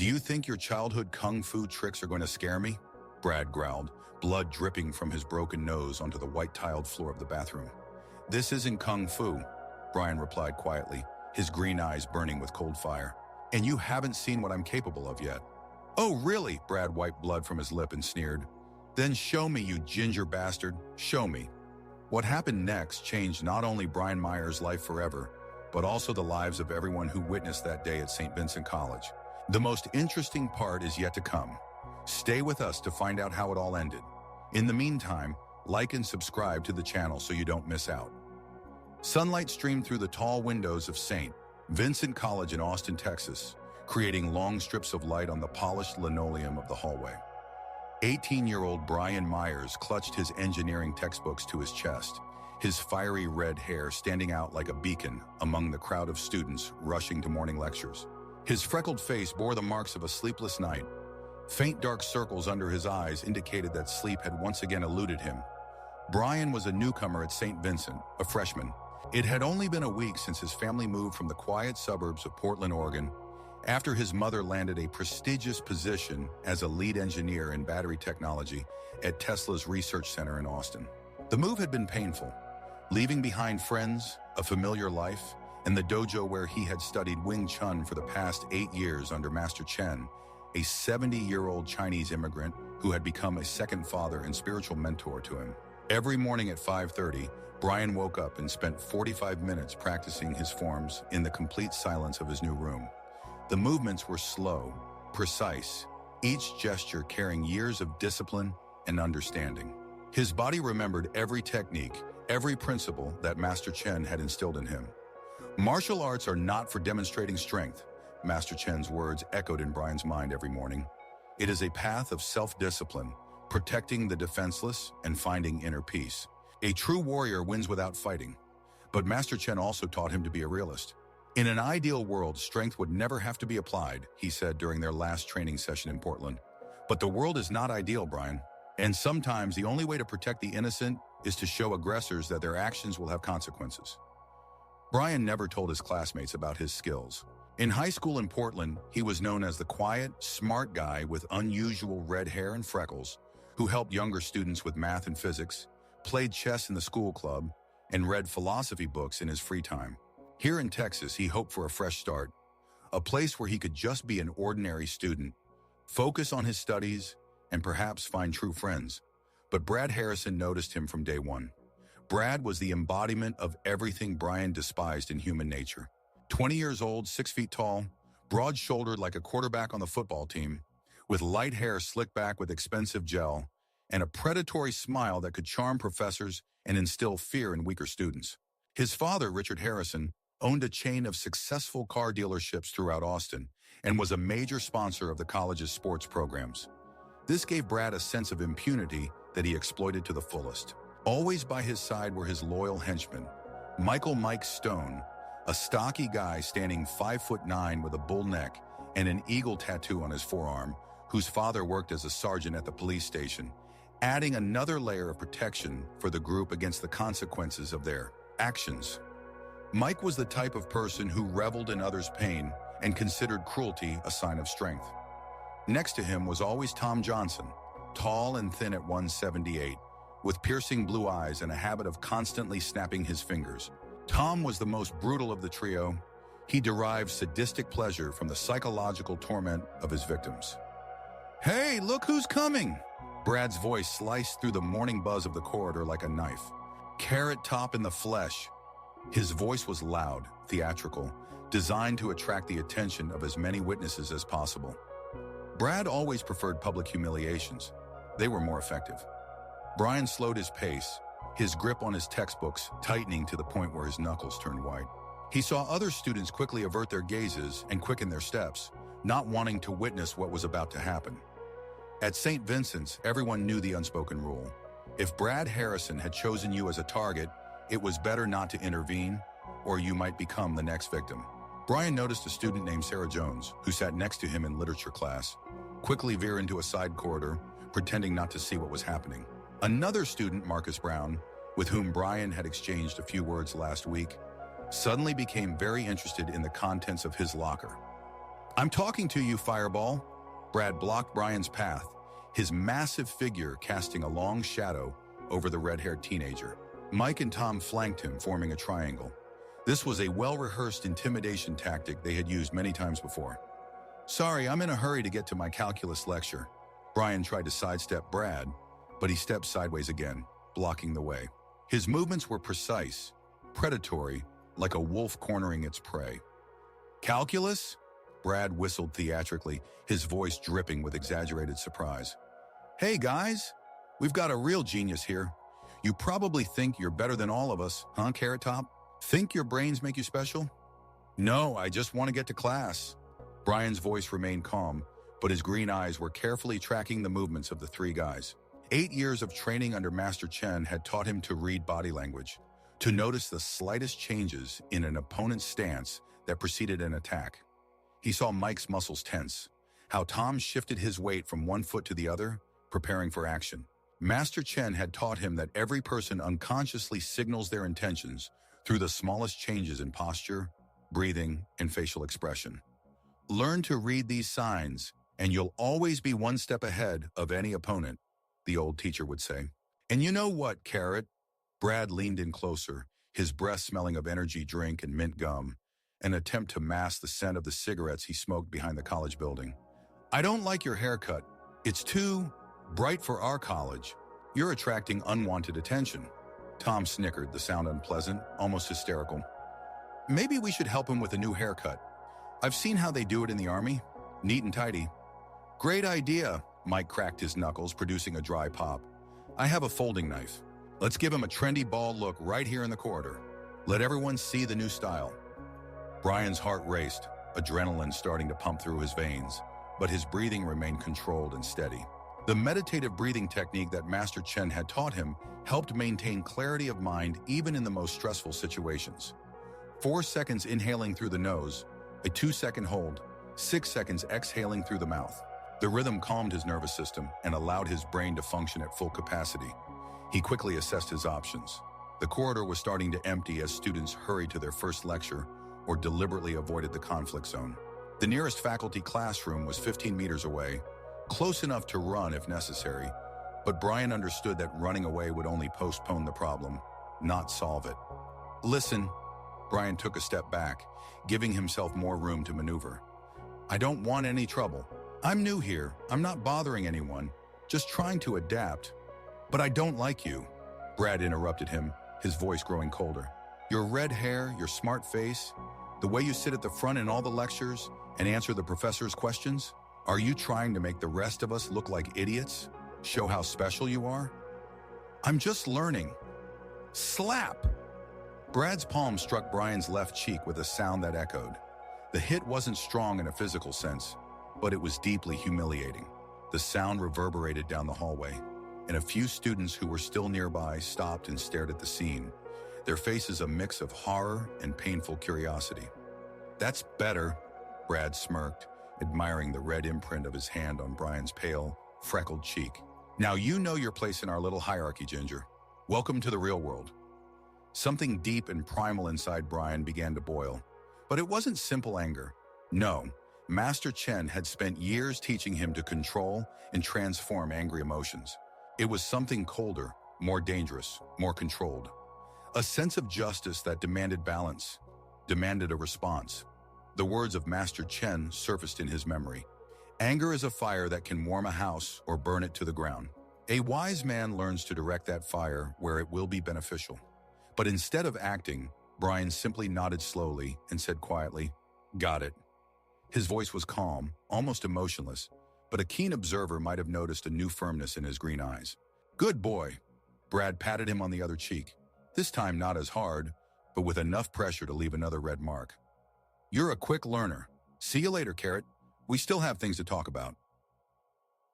Do you think your childhood kung fu tricks are going to scare me? Brad growled, blood dripping from his broken nose onto the white-tiled floor of the bathroom. This isn't kung fu, Brian replied quietly, his green eyes burning with cold fire. And you haven't seen what I'm capable of yet. Oh, really? Brad wiped blood from his lip and sneered. Then show me, you ginger bastard. Show me. What happened next changed not only Brian Meyer's life forever, but also the lives of everyone who witnessed that day at St. Vincent College. The most interesting part is yet to come. Stay with us to find out how it all ended. In the meantime, like and subscribe to the channel so you don't miss out. Sunlight streamed through the tall windows of St. Vincent College in Austin, Texas, creating long strips of light on the polished linoleum of the hallway. 18-year-old Brian Myers clutched his engineering textbooks to his chest, his fiery red hair standing out like a beacon among the crowd of students rushing to morning lectures. His freckled face bore the marks of a sleepless night. Faint dark circles under his eyes indicated that sleep had once again eluded him. Brian was a newcomer at St. Vincent, a freshman. It had only been a week since his family moved from the quiet suburbs of Portland, Oregon, after his mother landed a prestigious position as a lead engineer in battery technology at Tesla's research center in Austin. The move had been painful, leaving behind friends, a familiar life, and the dojo where he had studied Wing Chun for the past 8 years under Master Chen, a 70-year-old Chinese immigrant who had become a second father and spiritual mentor to him. Every morning at 5:30, Brian woke up and spent 45 minutes practicing his forms in the complete silence of his new room. The movements were slow, precise, each gesture carrying years of discipline and understanding. His body remembered every technique, every principle that Master Chen had instilled in him. Martial arts are not for demonstrating strength, Master Chen's words echoed in Brian's mind every morning. It is a path of self-discipline, protecting the defenseless and finding inner peace. A true warrior wins without fighting. But Master Chen also taught him to be a realist. In an ideal world, strength would never have to be applied, he said during their last training session in Portland. But the world is not ideal, Brian. And sometimes the only way to protect the innocent is to show aggressors that their actions will have consequences. Brian never told his classmates about his skills. In high school in Portland, he was known as the quiet, smart guy with unusual red hair and freckles, who helped younger students with math and physics, played chess in the school club, and read philosophy books in his free time. Here in Texas, he hoped for a fresh start, a place where he could just be an ordinary student, focus on his studies, and perhaps find true friends. But Brad Harrison noticed him from day one. Brad was the embodiment of everything Brian despised in human nature. 20 years old, 6 feet tall, broad-shouldered like a quarterback on the football team, with light hair slicked back with expensive gel, and a predatory smile that could charm professors and instill fear in weaker students. His father, Richard Harrison, owned a chain of successful car dealerships throughout Austin and was a major sponsor of the college's sports programs. This gave Brad a sense of impunity that he exploited to the fullest. Always by his side were his loyal henchmen, Michael "Mike" Stone, a stocky guy standing 5'9" with a bull neck and an eagle tattoo on his forearm, whose father worked as a sergeant at the police station, adding another layer of protection for the group against the consequences of their actions. Mike was the type of person who reveled in others' pain and considered cruelty a sign of strength. Next to him was always Tom Johnson, tall and thin at 178, with piercing blue eyes and a habit of constantly snapping his fingers. Tom was the most brutal of the trio. He derived sadistic pleasure from the psychological torment of his victims. "Hey, look who's coming!" Brad's voice sliced through the morning buzz of the corridor like a knife. Carrot Top in the flesh. His voice was loud, theatrical, designed to attract the attention of as many witnesses as possible. Brad always preferred public humiliations. They were more effective. Brian slowed his pace, his grip on his textbooks tightening to the point where his knuckles turned white. He saw other students quickly avert their gazes and quicken their steps, not wanting to witness what was about to happen. At St. Vincent's, everyone knew the unspoken rule. If Brad Harrison had chosen you as a target, it was better not to intervene, or you might become the next victim. Brian noticed a student named Sarah Jones, who sat next to him in literature class, quickly veer into a side corridor, pretending not to see what was happening. Another student, Marcus Brown, with whom Brian had exchanged a few words last week, suddenly became very interested in the contents of his locker. I'm talking to you, Fireball. Brad blocked Brian's path, his massive figure casting a long shadow over the red-haired teenager. Mike and Tom flanked him, forming a triangle. This was a well-rehearsed intimidation tactic they had used many times before. Sorry, I'm in a hurry to get to my calculus lecture. Brian tried to sidestep Brad, but he stepped sideways again, blocking the way. His movements were precise, predatory, like a wolf cornering its prey. Calculus? Brad whistled theatrically, his voice dripping with exaggerated surprise. Hey guys, we've got a real genius here. You probably think you're better than all of us, huh, Carrot Top? Think your brains make you special? No, I just want to get to class. Brian's voice remained calm, but his green eyes were carefully tracking the movements of the three guys. 8 years of training under Master Chen had taught him to read body language, to notice the slightest changes in an opponent's stance that preceded an attack. He saw Mike's muscles tense, how Tom shifted his weight from one foot to the other, preparing for action. Master Chen had taught him that every person unconsciously signals their intentions through the smallest changes in posture, breathing, and facial expression. Learn to read these signs, and you'll always be one step ahead of any opponent, the old teacher would say. And you know what, Carrot? Brad leaned in closer, his breath smelling of energy drink and mint gum, an attempt to mask the scent of the cigarettes he smoked behind the college building. I don't like your haircut. It's too bright for our college. You're attracting unwanted attention. Tom snickered, the sound unpleasant, almost hysterical. Maybe we should help him with a new haircut. I've seen how they do it in the army. Neat and tidy. Great idea, Mike cracked his knuckles, producing a dry pop. I have a folding knife. Let's give him a trendy bald look right here in the corridor. Let everyone see the new style. Brian's heart raced, adrenaline starting to pump through his veins, but his breathing remained controlled and steady. The meditative breathing technique that Master Chen had taught him helped maintain clarity of mind even in the most stressful situations. 4 seconds inhaling through the nose, a 2-second hold, 6 seconds exhaling through the mouth. The rhythm calmed his nervous system and allowed his brain to function at full capacity. He quickly assessed his options. The corridor was starting to empty as students hurried to their first lecture or deliberately avoided the conflict zone. The nearest faculty classroom was 15 meters away, close enough to run if necessary, but Brian understood that running away would only postpone the problem, not solve it. Listen, Brian took a step back, giving himself more room to maneuver. I don't want any trouble. I'm new here. I'm not bothering anyone, just trying to adapt. But I don't like you. Brad interrupted him, his voice growing colder. Your red hair, your smart face, the way you sit at the front in all the lectures and answer the professor's questions? Are you trying to make the rest of us look like idiots? Show how special you are? I'm just learning. Slap! Brad's palm struck Brian's left cheek with a sound that echoed. The hit wasn't strong in a physical sense, but it was deeply humiliating. The sound reverberated down the hallway, and a few students who were still nearby stopped and stared at the scene, their faces a mix of horror and painful curiosity. That's better, Brad smirked, admiring the red imprint of his hand on Brian's pale, freckled cheek. Now you know your place in our little hierarchy, Ginger. Welcome to the real world. Something deep and primal inside Brian began to boil. But it wasn't simple anger. No, Master Chen had spent years teaching him to control and transform angry emotions. It was something colder, more dangerous, more controlled. A sense of justice that demanded balance, demanded a response. The words of Master Chen surfaced in his memory. Anger is a fire that can warm a house or burn it to the ground. A wise man learns to direct that fire where it will be beneficial. But instead of acting, Brian simply nodded slowly and said quietly, "Got it." His voice was calm, almost emotionless, but a keen observer might have noticed a new firmness in his green eyes. Good boy. Brad patted him on the other cheek, this time not as hard, but with enough pressure to leave another red mark. You're a quick learner. See you later, Carrot. We still have things to talk about.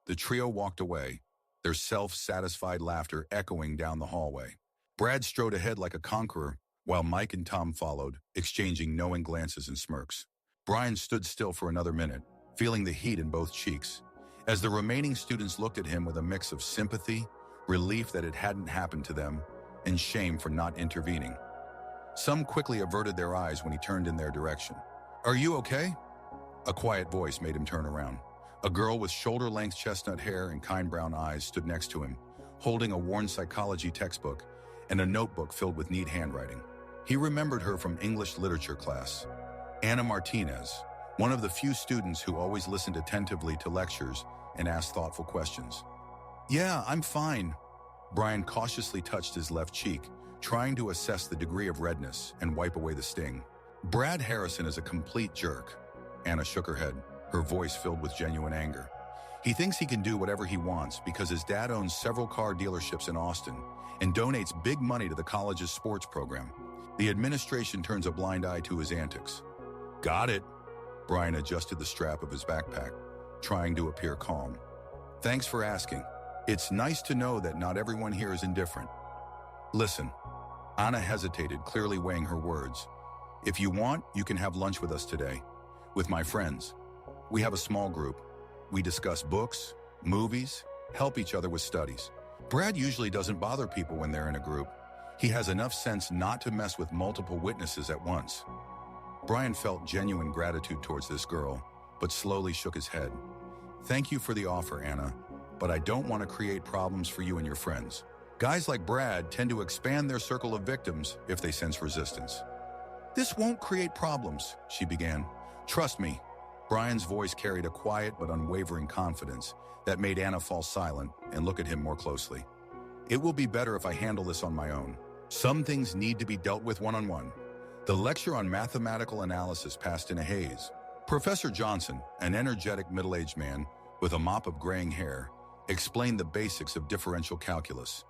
The trio walked away, their self-satisfied laughter echoing down the hallway. Brad strode ahead like a conqueror, while Mike and Tom followed, exchanging knowing glances and smirks. Brian stood still for another minute, feeling the heat in both cheeks, as the remaining students looked at him with a mix of sympathy, relief that it hadn't happened to them, and shame for not intervening. Some quickly averted their eyes when he turned in their direction. Are you okay? A quiet voice made him turn around. A girl with shoulder-length chestnut hair and kind brown eyes stood next to him, holding a worn psychology textbook and a notebook filled with neat handwriting. He remembered her from English literature class. Anna Martinez, one of the few students who always listened attentively to lectures and asked thoughtful questions. "Yeah, I'm fine." Brian cautiously touched his left cheek, trying to assess the degree of redness and wipe away the sting. "Brad Harrison is a complete jerk." Anna shook her head, her voice filled with genuine anger. "He thinks he can do whatever he wants because his dad owns several car dealerships in Austin and donates big money to the college's sports program. The administration turns a blind eye to his antics." "Got it." Brian adjusted the strap of his backpack, trying to appear calm. "Thanks for asking. It's nice to know that not everyone here is indifferent." "Listen." Anna hesitated, clearly weighing her words. "If you want, you can have lunch with us today. With my friends. We have a small group. We discuss books, movies, help each other with studies. Brad usually doesn't bother people when they're in a group. He has enough sense not to mess with multiple witnesses at once." Brian felt genuine gratitude towards this girl, but slowly shook his head. "Thank you for the offer, Anna, but I don't want to create problems for you and your friends. Guys like Brad tend to expand their circle of victims if they sense resistance." "This won't create problems," she began. "Trust me." Brian's voice carried a quiet but unwavering confidence that made Anna fall silent and look at him more closely. "It will be better if I handle this on my own. Some things need to be dealt with one-on-one." The lecture on mathematical analysis passed in a haze. Professor Johnson, an energetic middle-aged man with a mop of graying hair, explained the basics of differential calculus,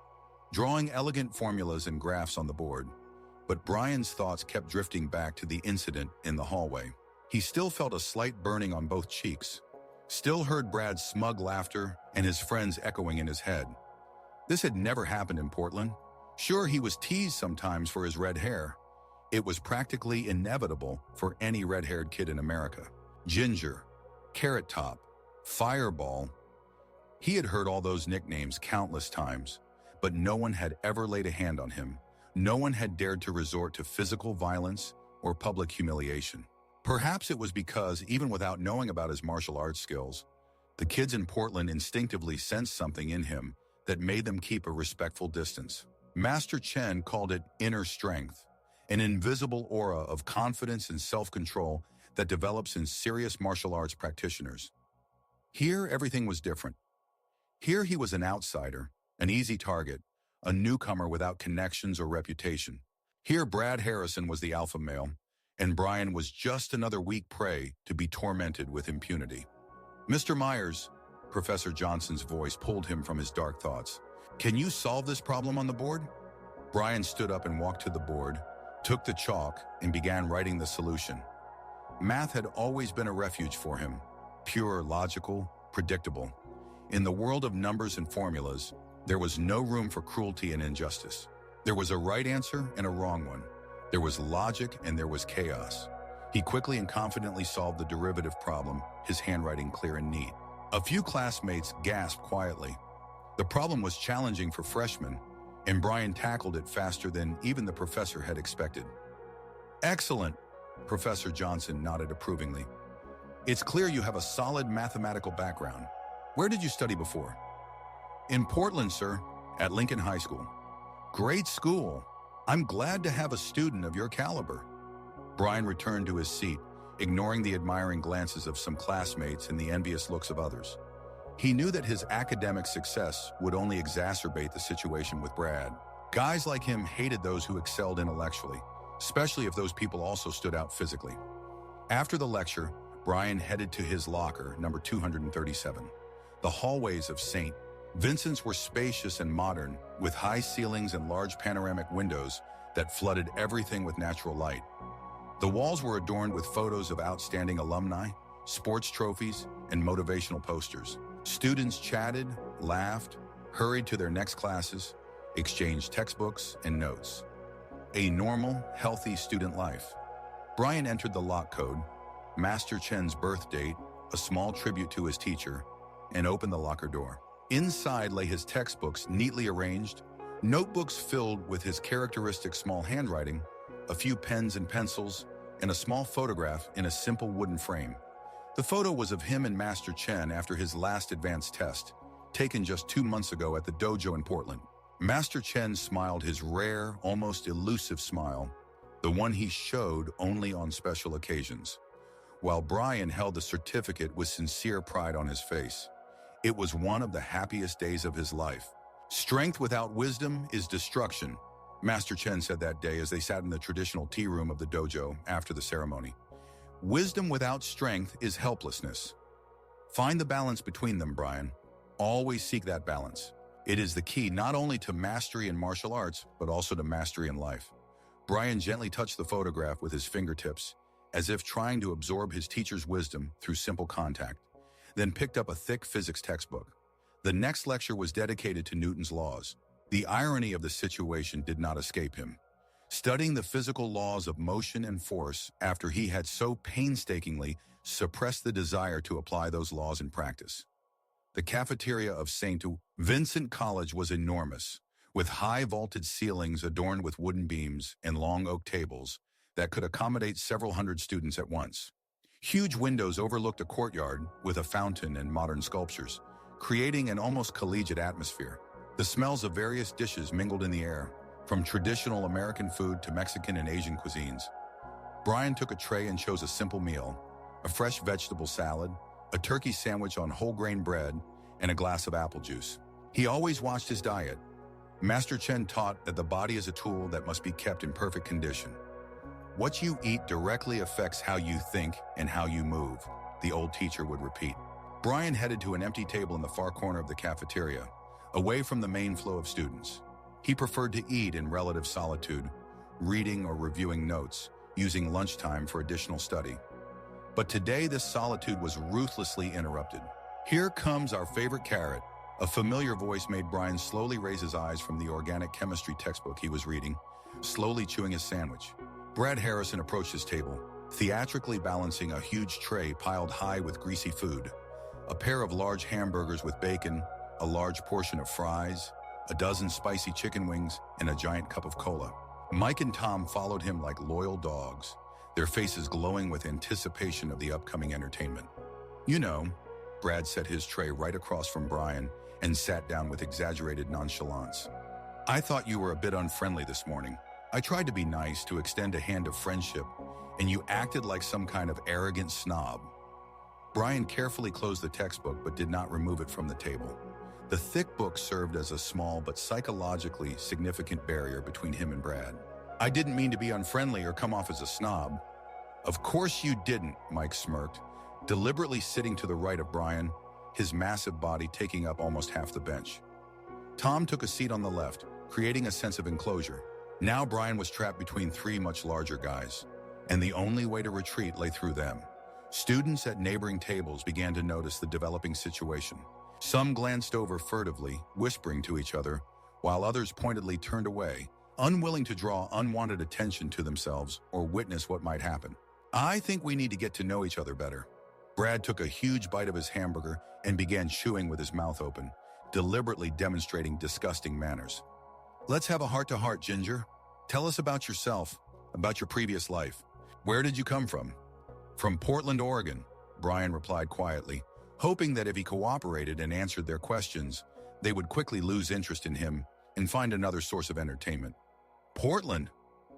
drawing elegant formulas and graphs on the board. But Brian's thoughts kept drifting back to the incident in the hallway. He still felt a slight burning on both cheeks, still heard Brad's smug laughter and his friends echoing in his head. This had never happened in Portland. Sure, he was teased sometimes for his red hair. It was practically inevitable for any red-haired kid in America. Ginger, Carrot Top, Fireball. He had heard all those nicknames countless times, but no one had ever laid a hand on him. No one had dared to resort to physical violence or public humiliation. Perhaps it was because, even without knowing about his martial arts skills, the kids in Portland instinctively sensed something in him that made them keep a respectful distance. Master Chen called it inner strength, an invisible aura of confidence and self-control that develops in serious martial arts practitioners. Here, everything was different. Here he was an outsider, an easy target, a newcomer without connections or reputation. Here Brad Harrison was the alpha male, and Brian was just another weak prey to be tormented with impunity. "Mr. Myers," Professor Johnson's voice pulled him from his dark thoughts. "Can you solve this problem on the board?" Brian stood up and walked to the board, took the chalk, and began writing the solution. Math had always been a refuge for him, pure, logical, predictable. In the world of numbers and formulas, there was no room for cruelty and injustice. There was a right answer and a wrong one. There was logic and there was chaos. He quickly and confidently solved the derivative problem, his handwriting clear and neat. A few classmates gasped quietly. The problem was challenging for freshmen, and Brian tackled it faster than even the professor had expected. "Excellent," Professor Johnson nodded approvingly. "It's clear you have a solid mathematical background. Where did you study before?" "In Portland, sir, at Lincoln High School." "Great school. I'm glad to have a student of your caliber." Brian returned to his seat, ignoring the admiring glances of some classmates and the envious looks of others. He knew that his academic success would only exacerbate the situation with Brad. Guys like him hated those who excelled intellectually, especially if those people also stood out physically. After the lecture, Brian headed to his locker, number 237. The hallways of St. Vincent's were spacious and modern, with high ceilings and large panoramic windows that flooded everything with natural light. The walls were adorned with photos of outstanding alumni, sports trophies, and motivational posters. Students chatted, laughed, hurried to their next classes, exchanged textbooks and notes. A normal, healthy student life. Brian entered the lock code, Master Chen's birth date, a small tribute to his teacher, and opened the locker door. Inside lay his textbooks neatly arranged, notebooks filled with his characteristic small handwriting, a few pens and pencils, and a small photograph in a simple wooden frame. The photo was of him and Master Chen after his last advanced test, taken just 2 months ago at the dojo in Portland. Master Chen smiled his rare, almost elusive smile, the one he showed only on special occasions, while Brian held the certificate with sincere pride on his face. It was one of the happiest days of his life. Strength without wisdom is destruction, Master Chen said that day as they sat in the traditional tea room of the dojo after the ceremony. Wisdom without strength is helplessness. Find the balance between them, Brian. Always seek that balance. It is the key not only to mastery in martial arts, but also to mastery in life. Brian gently touched the photograph with his fingertips, as if trying to absorb his teacher's wisdom through simple contact, then picked up a thick physics textbook. The next lecture was dedicated to Newton's laws. The irony of the situation did not escape him. Studying the physical laws of motion and force after he had so painstakingly suppressed the desire to apply those laws in practice. The cafeteria of St. Vincent College was enormous, with high vaulted ceilings adorned with wooden beams and long oak tables that could accommodate several hundred students at once. Huge windows overlooked a courtyard with a fountain and modern sculptures, creating an almost collegiate atmosphere. The smells of various dishes mingled in the air, from traditional American food to Mexican and Asian cuisines. Brian took a tray and chose a simple meal, a fresh vegetable salad, a turkey sandwich on whole grain bread, and a glass of apple juice. He always watched his diet. Master Chen taught that the body is a tool that must be kept in perfect condition. What you eat directly affects how you think and how you move, the old teacher would repeat. Brian headed to an empty table in the far corner of the cafeteria, away from the main flow of students. He preferred to eat in relative solitude, reading or reviewing notes, using lunchtime for additional study. But today this solitude was ruthlessly interrupted. "Here comes our favorite carrot." A familiar voice made Brian slowly raise his eyes from the organic chemistry textbook he was reading, slowly chewing his sandwich. Brad Harrison approached his table, theatrically balancing a huge tray piled high with greasy food. A pair of large hamburgers with bacon, a large portion of fries, a dozen spicy chicken wings, and a giant cup of cola. Mike and Tom followed him like loyal dogs, their faces glowing with anticipation of the upcoming entertainment. "You know," Brad set his tray right across from Brian and sat down with exaggerated nonchalance. "I thought you were a bit unfriendly this morning. I tried to be nice, to extend a hand of friendship, and you acted like some kind of arrogant snob." Brian carefully closed the textbook but did not remove it from the table. The thick book served as a small but psychologically significant barrier between him and Brad. "I didn't mean to be unfriendly or come off as a snob." "Of course you didn't," Mike smirked, deliberately sitting to the right of Brian, his massive body taking up almost half the bench. Tom took a seat on the left, creating a sense of enclosure. Now Brian was trapped between 3 much larger guys, and the only way to retreat lay through them. Students at neighboring tables began to notice the developing situation. Some glanced over furtively, whispering to each other, while others pointedly turned away, unwilling to draw unwanted attention to themselves or witness what might happen. "I think we need to get to know each other better." Brad took a huge bite of his hamburger and began chewing with his mouth open, deliberately demonstrating disgusting manners. "Let's have a heart-to-heart, Ginger. Tell us about yourself, about your previous life. Where did you come from?" "From Portland, Oregon," Brian replied quietly, hoping that if he cooperated and answered their questions, they would quickly lose interest in him and find another source of entertainment. "Portland?"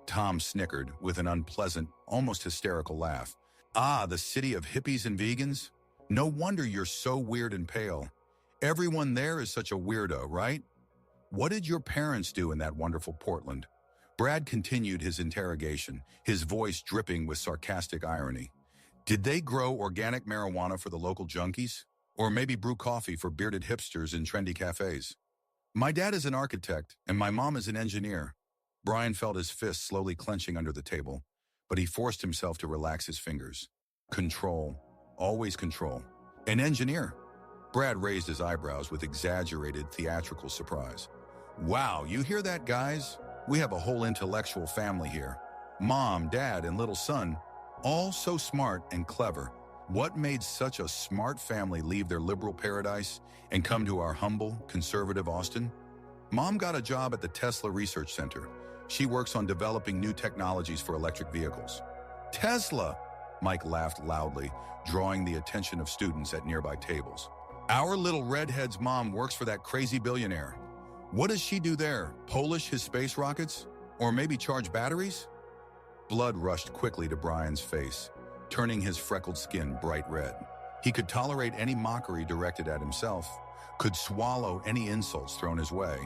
Tom snickered with an unpleasant, almost hysterical laugh. "Ah, the city of hippies and vegans? No wonder you're so weird and pale. Everyone there is such a weirdo, right? What did your parents do in that wonderful Portland?" Brad continued his interrogation, his voice dripping with sarcastic irony. "Did they grow organic marijuana for the local junkies? Or maybe brew coffee for bearded hipsters in trendy cafes?" "My dad is an architect, and my mom is an engineer." Brian felt his fists slowly clenching under the table, but he forced himself to relax his fingers. Control. Always control. "An engineer?" Brad raised his eyebrows with exaggerated theatrical surprise. "Wow, you hear that, guys? We have a whole intellectual family here. Mom, dad, and little son, all so smart and clever. What made such a smart family leave their liberal paradise and come to our humble, conservative Austin?" "Mom got a job at the Tesla Research Center. She works on developing new technologies for electric vehicles." "Tesla?" Mike laughed loudly, drawing the attention of students at nearby tables. Our little redhead's mom works for that crazy billionaire. What does she do there? Polish his space rockets? Or maybe charge batteries? Blood rushed quickly to Brian's face, turning his freckled skin bright red. He could tolerate any mockery directed at himself, could swallow any insults thrown his way.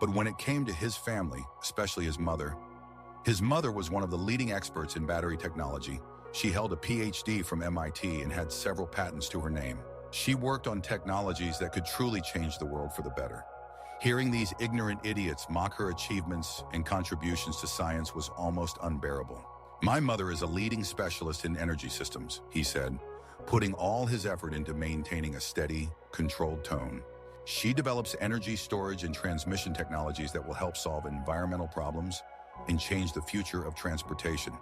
But when it came to his family, especially his mother was one of the leading experts in battery technology. She held a PhD from MIT and had several patents to her name. She worked on technologies that could truly change the world for the better. Hearing these ignorant idiots mock her achievements and contributions to science was almost unbearable. My mother is a leading specialist in energy systems, he said, putting all his effort into maintaining a steady, controlled tone. She develops energy storage and transmission technologies that will help solve environmental problems and change the future of transportation.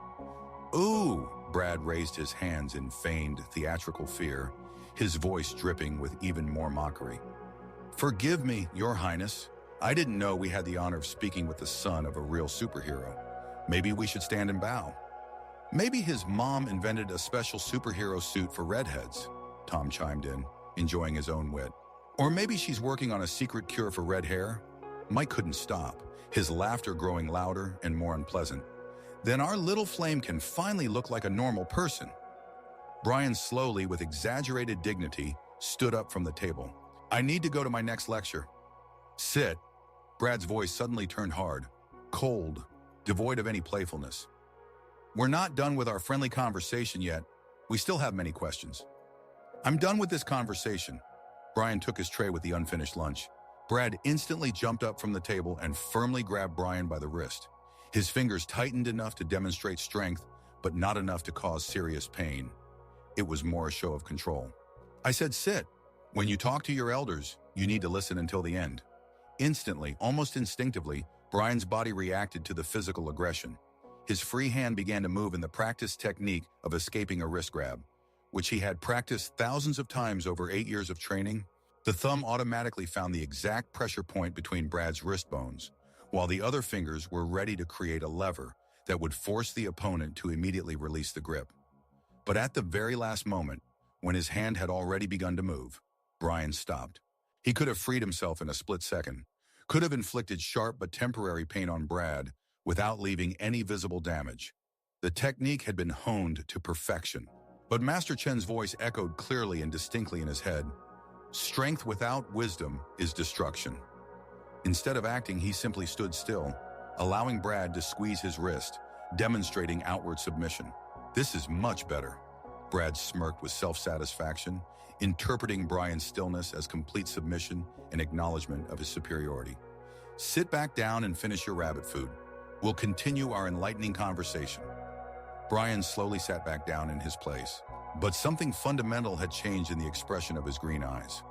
Ooh, Brad raised his hands in feigned, theatrical fear, his voice dripping with even more mockery. Forgive me, Your Highness. I didn't know we had the honor of speaking with the son of a real superhero. Maybe we should stand and bow. Maybe his mom invented a special superhero suit for redheads, Tom chimed in, enjoying his own wit. Or maybe she's working on a secret cure for red hair. Mike couldn't stop, his laughter growing louder and more unpleasant. Then our little flame can finally look like a normal person. Brian slowly, with exaggerated dignity, stood up from the table. I need to go to my next lecture. Sit. Brad's voice suddenly turned hard, cold, devoid of any playfulness. We're not done with our friendly conversation yet. We still have many questions. I'm done with this conversation. Brian took his tray with the unfinished lunch. Brad instantly jumped up from the table and firmly grabbed Brian by the wrist. His fingers tightened enough to demonstrate strength, but not enough to cause serious pain. It was more a show of control. I said sit. When you talk to your elders, you need to listen until the end. Instantly, almost instinctively, Brian's body reacted to the physical aggression. His free hand began to move in the practiced technique of escaping a wrist grab, which he had practiced thousands of times over 8 years of training. The thumb automatically found the exact pressure point between Brad's wrist bones, while the other fingers were ready to create a lever that would force the opponent to immediately release the grip. But at the very last moment, when his hand had already begun to move, Brian stopped. He could have freed himself in a split second, could have inflicted sharp but temporary pain on Brad without leaving any visible damage. The technique had been honed to perfection. But Master Chen's voice echoed clearly and distinctly in his head. Strength without wisdom is destruction. Instead of acting, he simply stood still, allowing Brad to squeeze his wrist, demonstrating outward submission. This is much better. Brad smirked with self-satisfaction, interpreting Brian's stillness as complete submission and acknowledgement of his superiority. Sit back down and finish your rabbit food. We'll continue our enlightening conversation. Brian slowly sat back down in his place, but something fundamental had changed in the expression of his green eyes.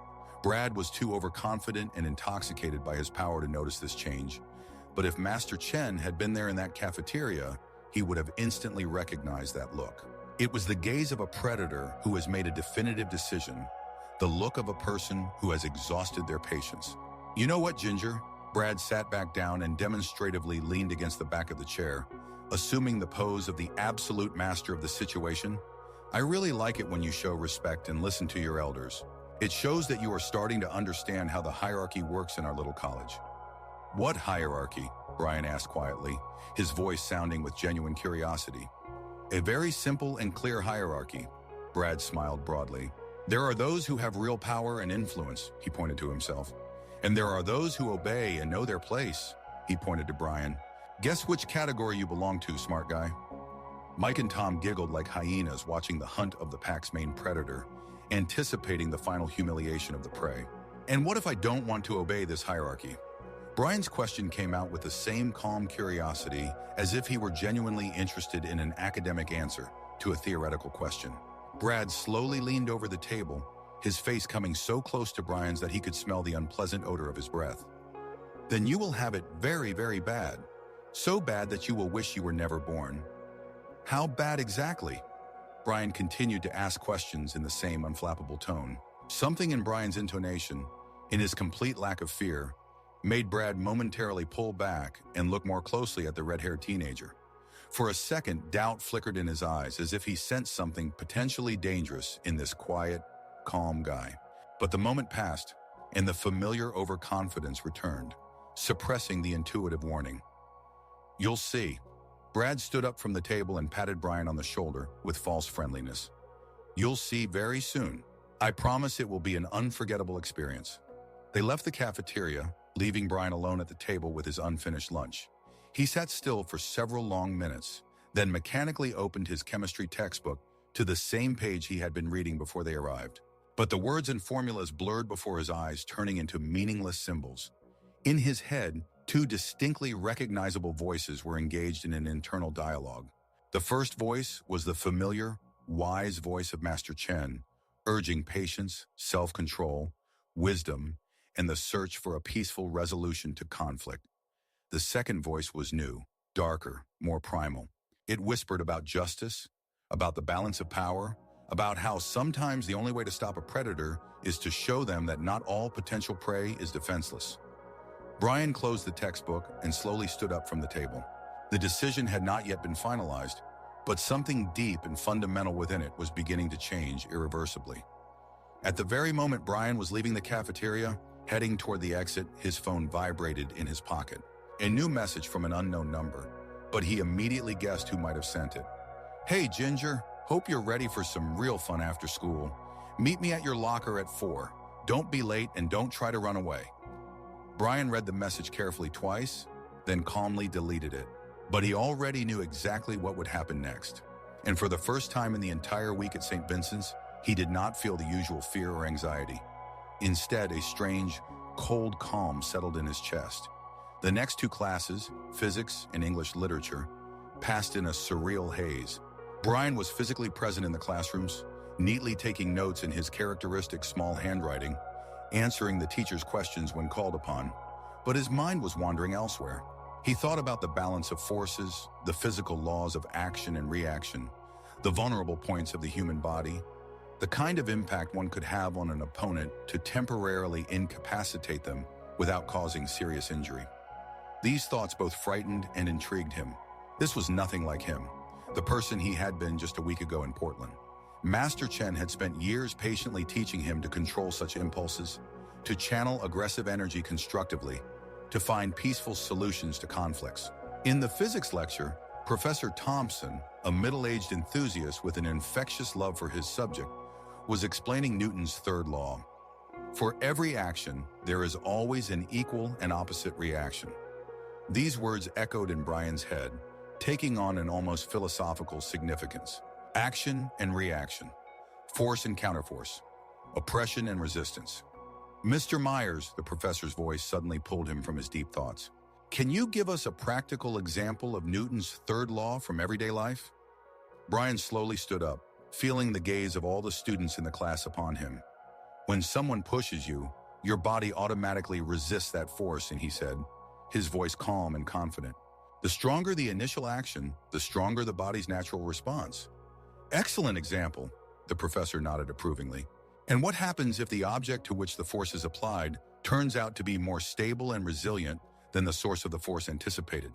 Brad was too overconfident and intoxicated by his power to notice this change, but if Master Chen had been there in that cafeteria, he would have instantly recognized that look. It was the gaze of a predator who has made a definitive decision, the look of a person who has exhausted their patience. You know what, Ginger? Brad sat back down and demonstratively leaned against the back of the chair, assuming the pose of the absolute master of the situation. I really like it when you show respect and listen to your elders. It shows that you are starting to understand how the hierarchy works in our little college. What hierarchy? Brian asked quietly, his voice sounding with genuine curiosity. A very simple and clear hierarchy. Brad smiled broadly. There are those who have real power and influence, he pointed to himself. And there are those who obey and know their place, he pointed to Brian. Guess which category you belong to, smart guy? Mike and Tom giggled like hyenas watching the hunt of the pack's main predator, anticipating the final humiliation of the prey. And what if I don't want to obey this hierarchy? Brian's question came out with the same calm curiosity as if he were genuinely interested in an academic answer to a theoretical question. Brad slowly leaned over the table, his face coming so close to Brian's that he could smell the unpleasant odor of his breath. Then you will have it very, very bad. So bad that you will wish you were never born. How bad exactly? Brian continued to ask questions in the same unflappable tone. Something in Brian's intonation, in his complete lack of fear, made Brad momentarily pull back and look more closely at the red-haired teenager. For a second, doubt flickered in his eyes as if he sensed something potentially dangerous in this quiet, calm guy. But the moment passed, and the familiar overconfidence returned, suppressing the intuitive warning. "You'll see." Brad stood up from the table and patted Brian on the shoulder with false friendliness. "You'll see very soon. I promise it will be an unforgettable experience." They left the cafeteria, leaving Brian alone at the table with his unfinished lunch. He sat still for several long minutes, then mechanically opened his chemistry textbook to the same page he had been reading before they arrived. But the words and formulas blurred before his eyes, turning into meaningless symbols. In his head, two distinctly recognizable voices were engaged in an internal dialogue. The first voice was the familiar, wise voice of Master Chen, urging patience, self-control, wisdom, and the search for a peaceful resolution to conflict. The second voice was new, darker, more primal. It whispered about justice, about the balance of power, about how sometimes the only way to stop a predator is to show them that not all potential prey is defenseless. Brian closed the textbook and slowly stood up from the table. The decision had not yet been finalized, but something deep and fundamental within it was beginning to change irreversibly. At the very moment Brian was leaving the cafeteria, heading toward the exit, his phone vibrated in his pocket. A new message from an unknown number, but he immediately guessed who might have sent it. "Hey, Ginger, hope you're ready for some real fun after school. Meet me at your locker at 4. Don't be late and don't try to run away." Brian read the message carefully twice, then calmly deleted it. But he already knew exactly what would happen next. And for the first time in the entire week at St. Vincent's, he did not feel the usual fear or anxiety. Instead, a strange, cold calm settled in his chest. The next two classes, physics and English literature, passed in a surreal haze. Brian was physically present in the classrooms, neatly taking notes in his characteristic small handwriting, answering the teacher's questions when called upon. But his mind was wandering elsewhere. He thought about the balance of forces, the physical laws of action and reaction, the vulnerable points of the human body, the kind of impact one could have on an opponent to temporarily incapacitate them without causing serious injury. These thoughts both frightened and intrigued him. This was nothing like him, the person he had been just a week ago in Portland. Master Chen had spent years patiently teaching him to control such impulses, to channel aggressive energy constructively, to find peaceful solutions to conflicts. In the physics lecture, Professor Thompson, a middle-aged enthusiast with an infectious love for his subject, was explaining Newton's third law. For every action, there is always an equal and opposite reaction. These words echoed in Brian's head, taking on an almost philosophical significance. Action and reaction, force and counterforce, oppression and resistance. "Mr. Myers," the professor's voice suddenly pulled him from his deep thoughts. "Can you give us a practical example of Newton's third law from everyday life?" Brian slowly stood up, feeling the gaze of all the students in the class upon him. "When someone pushes you, your body automatically resists that force," and he said, his voice calm and confident. "The stronger the initial action, the stronger the body's natural response." "Excellent example," the professor nodded approvingly. "And what happens if the object to which the force is applied turns out to be more stable and resilient than the source of the force anticipated?"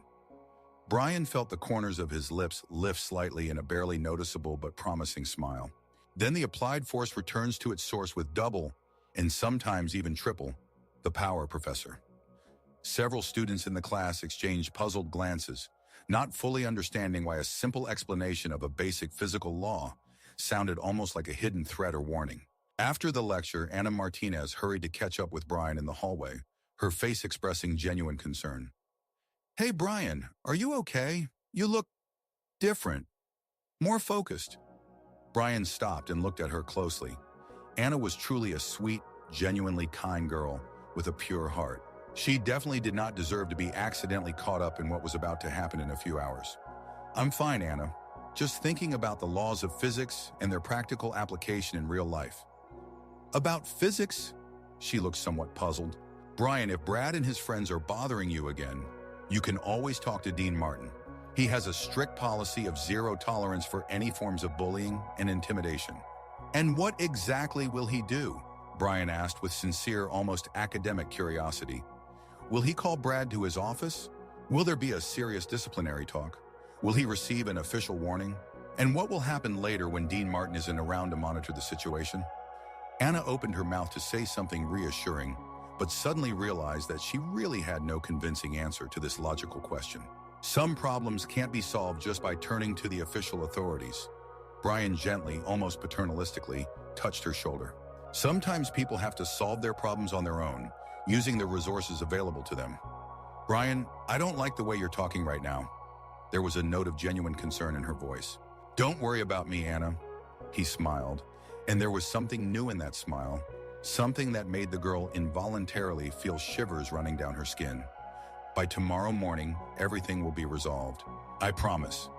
Brian felt the corners of his lips lift slightly in a barely noticeable but promising smile. Then the applied force returns to its source with double, and sometimes even triple, the power, Professor. Several students in the class exchanged puzzled glances, not fully understanding why a simple explanation of a basic physical law sounded almost like a hidden threat or warning. After the lecture, Anna Martinez hurried to catch up with Brian in the hallway, her face expressing genuine concern. "Hey, Brian, are you okay? You look different, more focused." Brian stopped and looked at her closely. Anna was truly a sweet, genuinely kind girl with a pure heart. She definitely did not deserve to be accidentally caught up in what was about to happen in a few hours. "I'm fine, Anna. Just thinking about the laws of physics and their practical application in real life." "About physics?" She looked somewhat puzzled. "Brian, if Brad and his friends are bothering you again, you can always talk to Dean Martin. He has a strict policy of zero tolerance for any forms of bullying and intimidation." "And what exactly will he do?" Brian asked with sincere, almost academic curiosity. "Will he call Brad to his office? Will there be a serious disciplinary talk? Will he receive an official warning? And what will happen later when Dean Martin isn't around to monitor the situation? Anna opened her mouth to say something reassuring, but suddenly realized that she really had no convincing answer to this logical question. Some problems can't be solved just by turning to the official authorities. Brian gently, almost paternalistically, touched her shoulder. Sometimes people have to solve their problems on their own, using the resources available to them. Brian, I don't like the way you're talking right now. There was a note of genuine concern in her voice. Don't worry about me, Anna. He smiled, and there was something new in that smile, something that made the girl involuntarily feel shivers running down her skin. By tomorrow morning, everything will be resolved. I promise.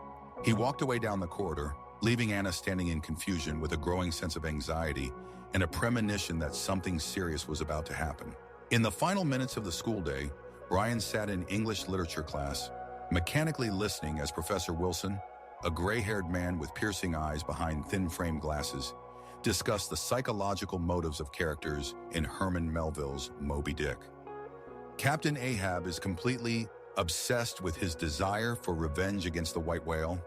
He walked away down the corridor, leaving Anna standing in confusion with a growing sense of anxiety and a premonition that something serious was about to happen. In the final minutes of the school day, Brian sat in English literature class, mechanically listening as Professor Wilson, a gray-haired man with piercing eyes behind thin-frame glasses, discussed the psychological motives of characters in Herman Melville's Moby Dick. Captain Ahab is completely obsessed with his desire for revenge against the white whale,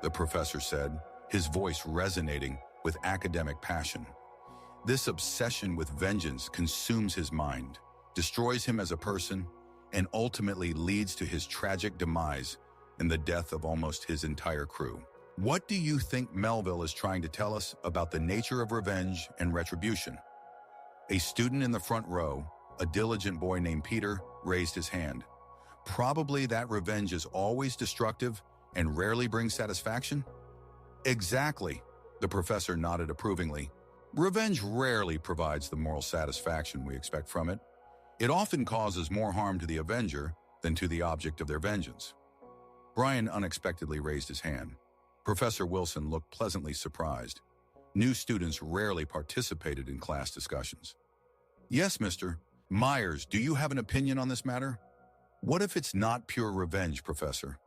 the professor said, his voice resonating with academic passion. This obsession with vengeance consumes his mind, destroys him as a person, and ultimately leads to his tragic demise and the death of almost his entire crew. What do you think Melville is trying to tell us about the nature of revenge and retribution? A student in the front row, a diligent boy named Peter, raised his hand. Probably that revenge is always destructive and rarely brings satisfaction? Exactly, the professor nodded approvingly. Revenge rarely provides the moral satisfaction we expect from it. It often causes more harm to the avenger than to the object of their vengeance. Brian unexpectedly raised his hand. Professor Wilson looked pleasantly surprised. New students rarely participated in class discussions. Yes, Mr. Myers, do you have an opinion on this matter? What if it's not pure revenge, Professor?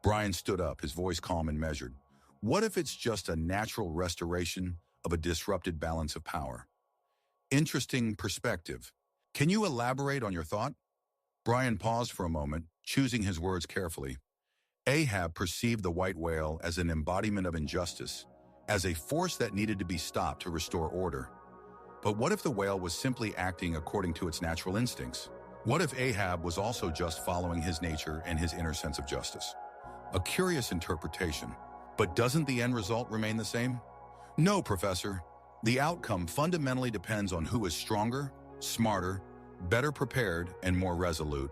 Brian stood up, his voice calm and measured. What if it's just a natural restoration of a disrupted balance of power? Interesting perspective. Can you elaborate on your thought? Brian paused for a moment, choosing his words carefully. Ahab perceived the white whale as an embodiment of injustice, as a force that needed to be stopped to restore order. But what if the whale was simply acting according to its natural instincts? What if Ahab was also just following his nature and his inner sense of justice? A curious interpretation. But doesn't the end result remain the same? No, Professor. The outcome fundamentally depends on who is stronger, smarter, better prepared, and more resolute.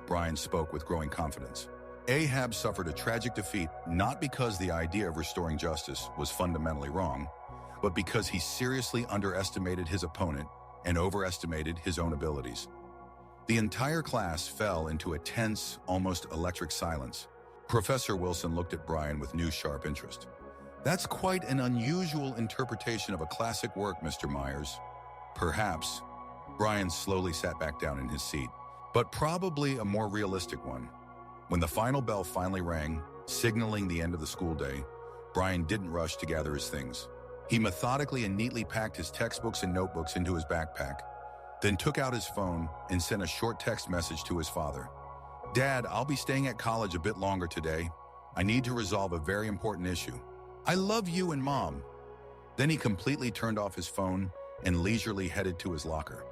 Brian spoke with growing confidence. Ahab suffered a tragic defeat not because the idea of restoring justice was fundamentally wrong, but because he seriously underestimated his opponent and overestimated his own abilities. The entire class fell into a tense, almost electric silence. Professor Wilson looked at Brian with new sharp interest. That's quite an unusual interpretation of a classic work, Mr. Myers. Perhaps. Brian slowly sat back down in his seat, but probably a more realistic one. When the final bell finally rang, signaling the end of the school day, Brian didn't rush to gather his things. He methodically and neatly packed his textbooks and notebooks into his backpack, then took out his phone and sent a short text message to his father. Dad, I'll be staying at college a bit longer today. I need to resolve a very important issue. I love you and Mom. Then he completely turned off his phone and leisurely headed to his locker.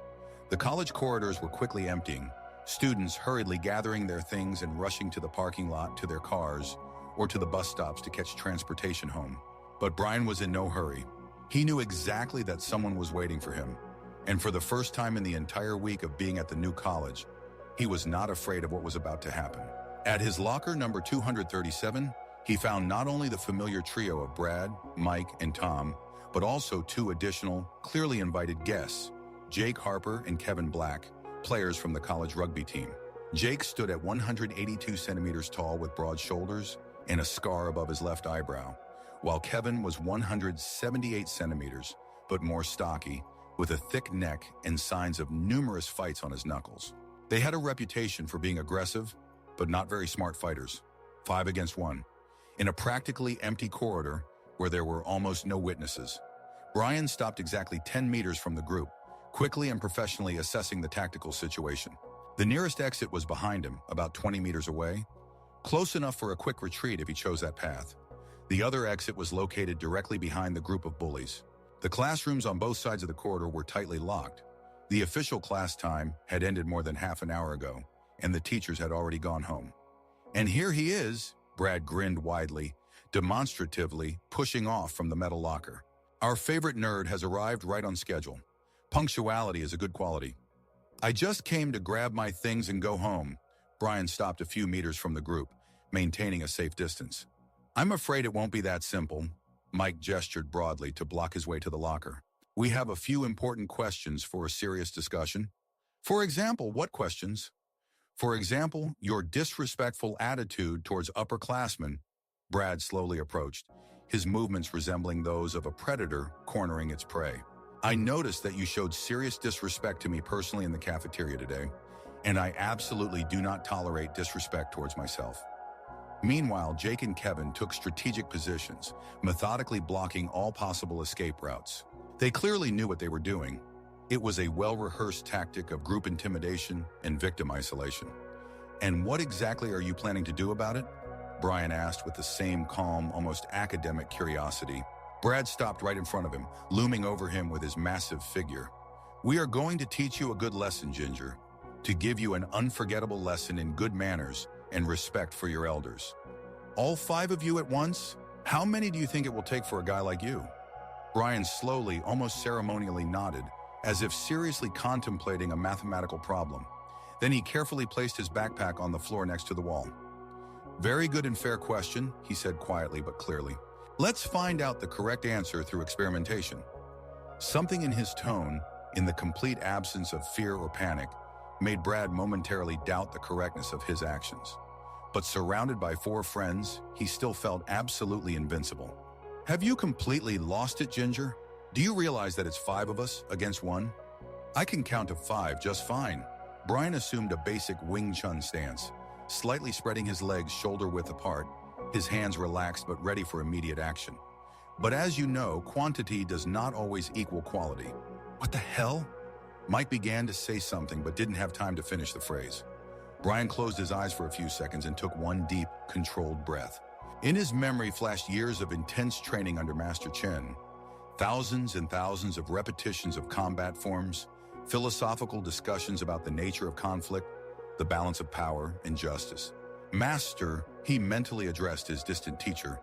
The college corridors were quickly emptying, students hurriedly gathering their things and rushing to the parking lot, to their cars, or to the bus stops to catch transportation home. But Brian was in no hurry. He knew exactly that someone was waiting for him, and for the first time in the entire week of being at the new college, he was not afraid of what was about to happen. At his locker number 237, he found not only the familiar trio of Brad, Mike, and Tom, but also two additional, clearly invited guests, Jake Harper and Kevin Black, players from the college rugby team. Jake stood at 182 centimeters tall with broad shoulders and a scar above his left eyebrow, while Kevin was 178 centimeters, but more stocky, with a thick neck and signs of numerous fights on his knuckles. They had a reputation for being aggressive, but not very smart fighters. 5 against 1. In a practically empty corridor where there were almost no witnesses, Brian stopped exactly 10 meters from the group, quickly and professionally assessing the tactical situation. The nearest exit was behind him, about 20 meters away. close enough for a quick retreat if he chose that path. The other exit was located directly behind the group of bullies. The classrooms on both sides of the corridor were tightly locked. The official class time had ended more than half an hour ago, and the teachers had already gone home. And here he is, Brad grinned widely, demonstratively pushing off from the metal locker. Our favorite nerd has arrived right on schedule. Punctuality is a good quality. I just came to grab my things and go home. Brian stopped a few meters from the group, maintaining a safe distance. I'm afraid it won't be that simple. Mike gestured broadly to block his way to the locker. We have a few important questions for a serious discussion. For example, what questions? For example, your disrespectful attitude towards upperclassmen. Brad slowly approached, his movements resembling those of a predator cornering its prey. I noticed that you showed serious disrespect to me personally in the cafeteria today, and I absolutely do not tolerate disrespect towards myself. Meanwhile, Jake and Kevin took strategic positions, methodically blocking all possible escape routes. They clearly knew what they were doing. It was a well-rehearsed tactic of group intimidation and victim isolation. And what exactly are you planning to do about it? Brian asked with the same calm, almost academic curiosity. Brad stopped right in front of him, looming over him with his massive figure. We are going to teach you a good lesson, Ginger, to give you an unforgettable lesson in good manners and respect for your elders. All 5 of you at once? How many do you think it will take for a guy like you? Brian slowly, almost ceremonially nodded, as if seriously contemplating a mathematical problem. Then he carefully placed his backpack on the floor next to the wall. Very good and fair question, he said quietly but clearly. Let's find out the correct answer through experimentation. Something in his tone, in the complete absence of fear or panic, made Brad momentarily doubt the correctness of his actions. But surrounded by 4 friends, he still felt absolutely invincible. Have you completely lost it, Ginger? Do you realize that it's 5 of us against 1? I can count to 5 just fine. Brian assumed a basic Wing Chun stance, slightly spreading his legs shoulder-width apart, his hands relaxed but ready for immediate action. But as you know, quantity does not always equal quality. What the hell? Mike began to say something but didn't have time to finish the phrase. Brian closed his eyes for a few seconds and took one deep, controlled breath. In his memory flashed years of intense training under Master Chen, thousands and thousands of repetitions of combat forms, philosophical discussions about the nature of conflict, the balance of power and justice. Master, he mentally addressed his distant teacher,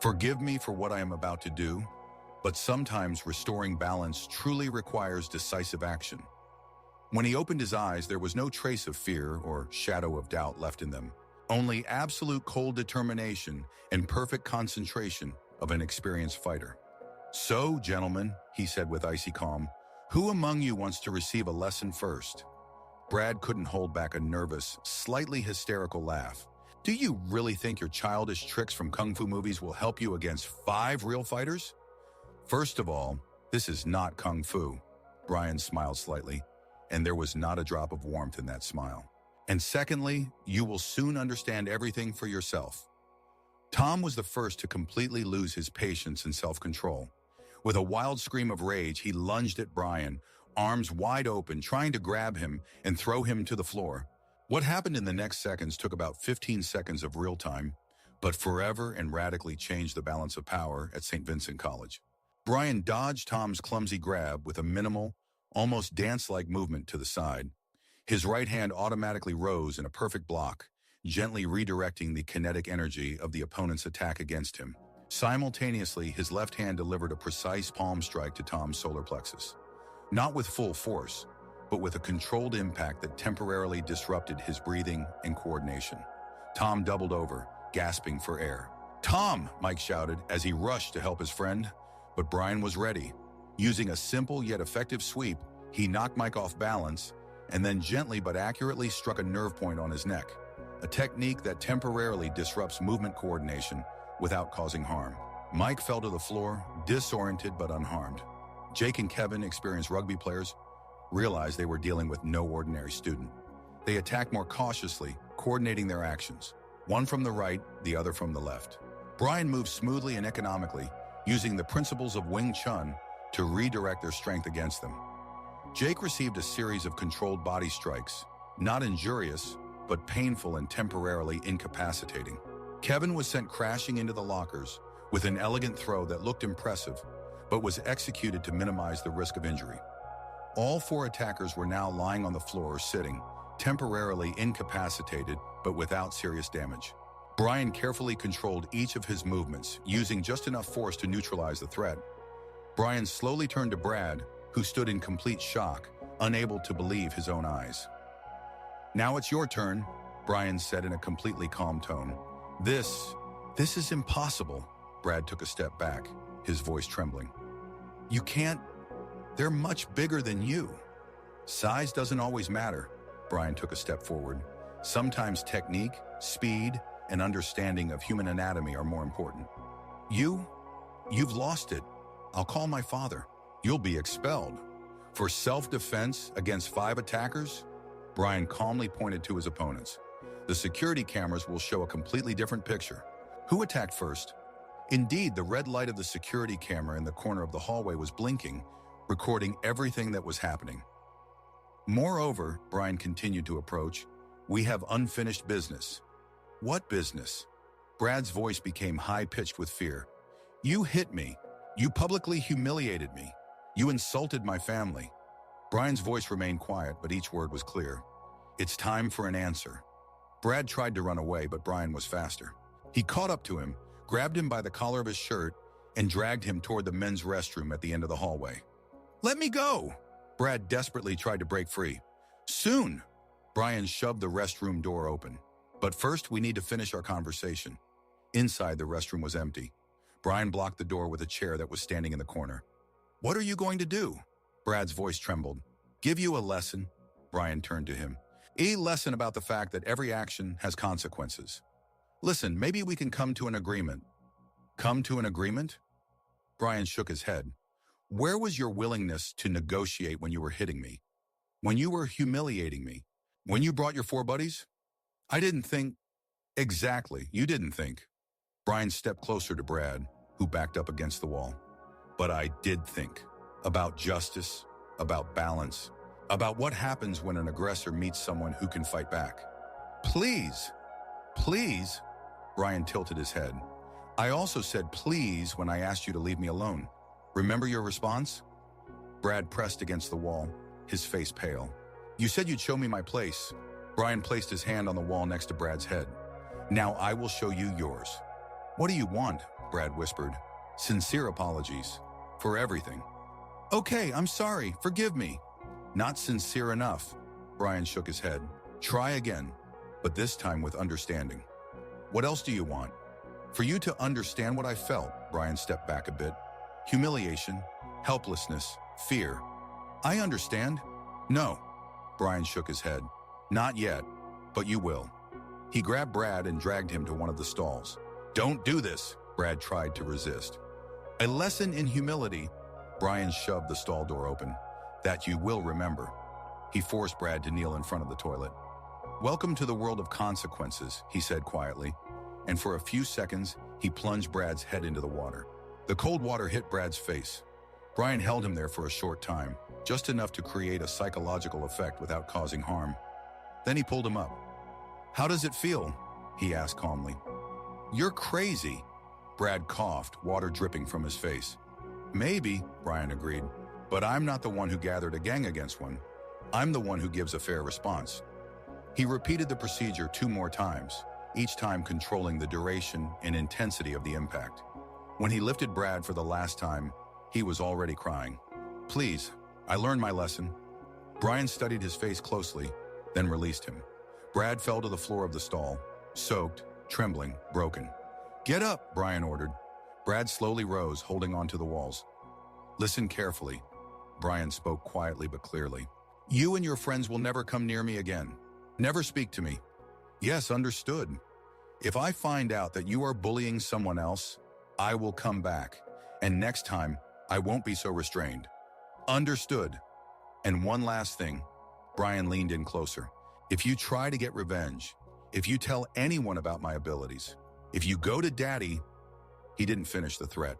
forgive me for what I am about to do, but sometimes restoring balance truly requires decisive action. When he opened his eyes, there was no trace of fear or shadow of doubt left in them, only absolute cold determination and perfect concentration of an experienced fighter. So, gentlemen, he said with icy calm, who among you wants to receive a lesson first? Brad couldn't hold back a nervous, slightly hysterical laugh. Do you really think your childish tricks from kung fu movies will help you against 5 real fighters? First of all, this is not kung fu. Brian smiled slightly, and there was not a drop of warmth in that smile. And secondly, you will soon understand everything for yourself. Tom was the first to completely lose his patience and self-control. With a wild scream of rage, he lunged at Brian, arms wide open, trying to grab him and throw him to the floor. What happened in the next seconds took about 15 seconds of real time, but forever and radically changed the balance of power at St. Vincent College. Brian dodged Tom's clumsy grab with a minimal, almost dance-like movement to the side. His right hand automatically rose in a perfect block, gently redirecting the kinetic energy of the opponent's attack against him. Simultaneously, his left hand delivered a precise palm strike to Tom's solar plexus. Not with full force, but with a controlled impact that temporarily disrupted his breathing and coordination. Tom doubled over, gasping for air. "Tom!" Mike shouted as he rushed to help his friend, but Brian was ready. Using a simple yet effective sweep, he knocked Mike off balance and then gently but accurately struck a nerve point on his neck, a technique that temporarily disrupts movement coordination without causing harm. Mike fell to the floor, disoriented but unharmed. Jake and Kevin, experienced rugby players, realized they were dealing with no ordinary student. They attacked more cautiously, coordinating their actions, one from the right, the other from the left. Brian moved smoothly and economically, using the principles of Wing Chun to redirect their strength against them. Jake received a series of controlled body strikes, not injurious, but painful and temporarily incapacitating. Kevin was sent crashing into the lockers with an elegant throw that looked impressive, but was executed to minimize the risk of injury. All four attackers were now lying on the floor or sitting, temporarily incapacitated but without serious damage. Brian carefully controlled each of his movements, using just enough force to neutralize the threat. Brian slowly turned to Brad, who stood in complete shock, unable to believe his own eyes. "Now it's your turn," Brian said in a completely calm tone. This is impossible." Brad took a step back, his voice trembling. "You can't. They're much bigger than you." "Size doesn't always matter." Brian took a step forward. "Sometimes technique, speed, and understanding of human anatomy are more important. You've lost it. I'll call my father. You'll be expelled." "For self-defense against 5 attackers?" Brian calmly pointed to his opponents. "The security cameras will show a completely different picture. Who attacked first?" Indeed, the red light of the security camera in the corner of the hallway was blinking, recording everything that was happening. "Moreover," Brian continued to approach, "we have unfinished business." "What business?" Brad's voice became high-pitched with fear. "You hit me. You publicly humiliated me. You insulted my family." Brian's voice remained quiet, but each word was clear. "It's time for an answer." Brad tried to run away, but Brian was faster. He caught up to him, grabbed him by the collar of his shirt, and dragged him toward the men's restroom at the end of the hallway. "Let me go!" Brad desperately tried to break free. "Soon!" Brian shoved the restroom door open. "But first, we need to finish our conversation." Inside, the restroom was empty. Brian blocked the door with a chair that was standing in the corner. "What are you going to do?" Brad's voice trembled. "Give you a lesson." Brian turned to him. "A lesson about the fact that every action has consequences. Listen, maybe we can come to an agreement." "Come to an agreement?" Brian shook his head. "Where was your willingness to negotiate when you were hitting me? When you were humiliating me? When you brought your 4 buddies?" "I didn't think." "Exactly, you didn't think." Brian stepped closer to Brad, who backed up against the wall. "But I did think. About justice, about balance, about what happens when an aggressor meets someone who can fight back." "Please, please," Brian tilted his head. "I also said please when I asked you to leave me alone. Remember your response?" Brad pressed against the wall, his face pale. "You said you'd show me my place." Brian placed his hand on the wall next to Brad's head. "Now I will show you yours." "What do you want?" Brad whispered. "Sincere apologies. For everything." "Okay, I'm sorry. Forgive me." "Not sincere enough." Brian shook his head. "Try again, but this time with understanding." "What else do you want?" "For you to understand what I felt." Brian stepped back a bit. "Humiliation, helplessness, fear." "I understand." "No." Brian shook his head. "Not yet, but you will." He grabbed Brad and dragged him to one of the stalls. "Don't do this." Brad tried to resist. "A lesson in humility." Brian shoved the stall door open. "That you will remember." He forced Brad to kneel in front of the toilet. "Welcome to the world of consequences," he said quietly, and for a few seconds, he plunged Brad's head into the water. The cold water hit Brad's face. Brian held him there for a short time, just enough to create a psychological effect without causing harm. Then he pulled him up. "How does it feel?" he asked calmly. "You're crazy." Brad coughed, water dripping from his face. "Maybe," Brian agreed, "but I'm not the one who gathered a gang against one. I'm the one who gives a fair response." He repeated the procedure 2 more times, each time controlling the duration and intensity of the impact. When he lifted Brad for the last time, he was already crying. "Please, I learned my lesson." Brian studied his face closely, then released him. Brad fell to the floor of the stall, soaked, trembling, broken. "Get up," Brian ordered. Brad slowly rose, holding onto the walls. "Listen carefully." Brian spoke quietly but clearly. "You and your friends will never come near me again. Never speak to me." "Yes, understood. If I find out that you are bullying someone else, I will come back. And next time, I won't be so restrained." "Understood." "And one last thing." Brian leaned in closer. "If you try to get revenge, if you tell anyone about my abilities, if you go to Daddy..." He didn't finish the threat.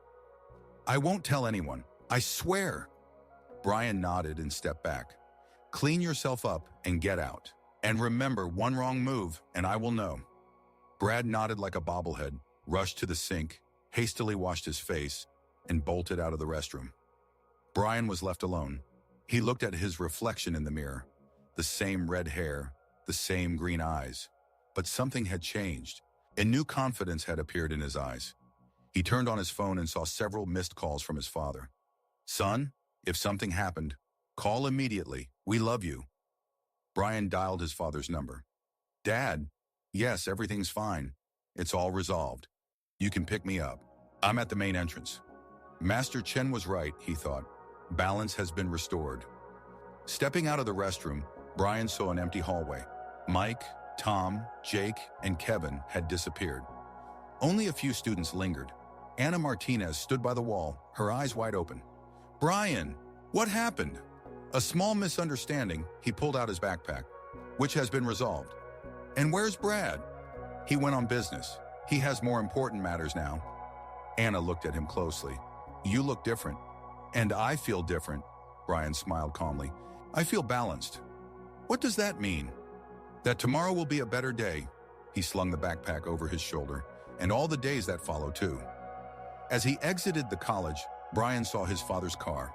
"I won't tell anyone. I swear." Brian nodded and stepped back. "Clean yourself up and get out." And remember, one wrong move, and I will know. Brad nodded like a bobblehead, rushed to the sink, hastily washed his face, and bolted out of the restroom. Brian was left alone. He looked at his reflection in the mirror. The same red hair, the same green eyes. But something had changed. A new confidence had appeared in his eyes. He turned on his phone and saw several missed calls from his father. "Son, if something happened, call immediately. We love you." Brian dialed his father's number. "Dad, yes, everything's fine. It's all resolved. You can pick me up. I'm at the main entrance." Master Chen was right, he thought. Balance has been restored. Stepping out of the restroom, Brian saw an empty hallway. Mike, Tom, Jake, and Kevin had disappeared. Only a few students lingered. Anna Martinez stood by the wall, her eyes wide open. "Brian, what happened?" "A small misunderstanding," he pulled out his backpack, "which has been resolved." "And where's Brad?" "He went on business. He has more important matters now." Anna looked at him closely. "You look different." "And I feel different," Brian smiled calmly. "I feel balanced." "What does that mean?" "That tomorrow will be a better day." He slung the backpack over his shoulder, and all the days that follow too. As he exited the college, Brian saw his father's car.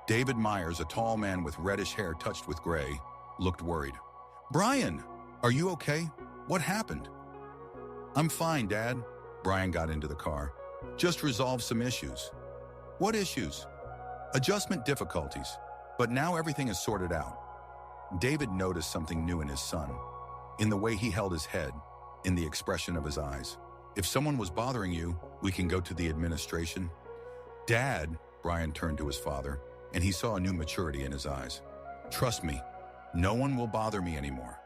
David Myers, a tall man with reddish hair touched with gray, looked worried. "Brian, are you okay? What happened?" "I'm fine, Dad." Brian got into the car. "Just resolved some issues." "What issues?" "Adjustment difficulties. But now everything is sorted out." David noticed something new in his son. In the way he held his head, in the expression of his eyes. "If someone was bothering you, we can go to the administration." "Dad," Brian turned to his father, and he saw a new maturity in his eyes. "Trust me, no one will bother me anymore."